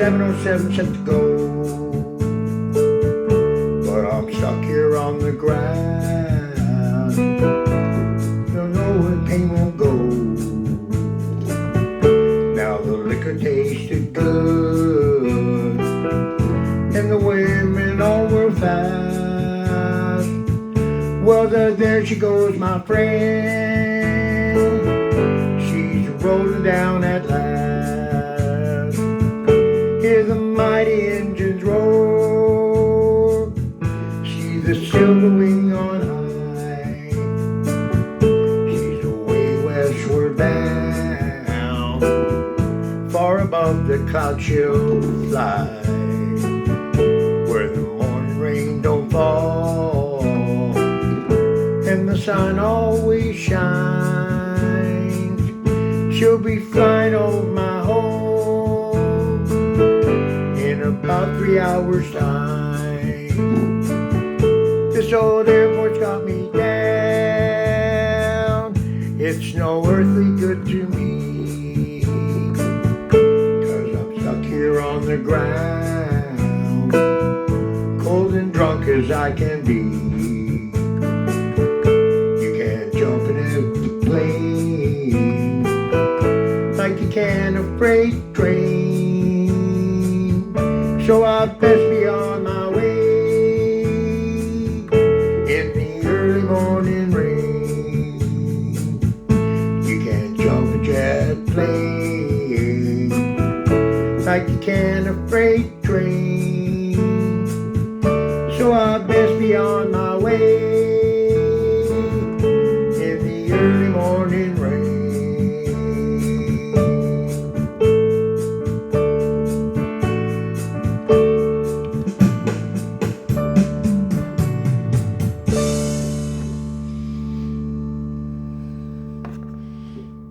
7:07 set to go, but I'm stuck here on the ground. Don't know where pain won't go. Now the liquor tasted good, and the women all were fast. Well, there she goes, my friend. She's rolling down at last. Hear the mighty engines roar. She's a silver wing on high. She's away westward bound. Far above the cloud she'll fly, where the morning rain don't fall and the sun always shines. She'll be flying over my home in about 3 hours time. This old airport's got me down. It's no earthly good to me, 'cause I'm stuck here on the ground, cold and drunk as I can be. You can't jump in a plane like you can a freight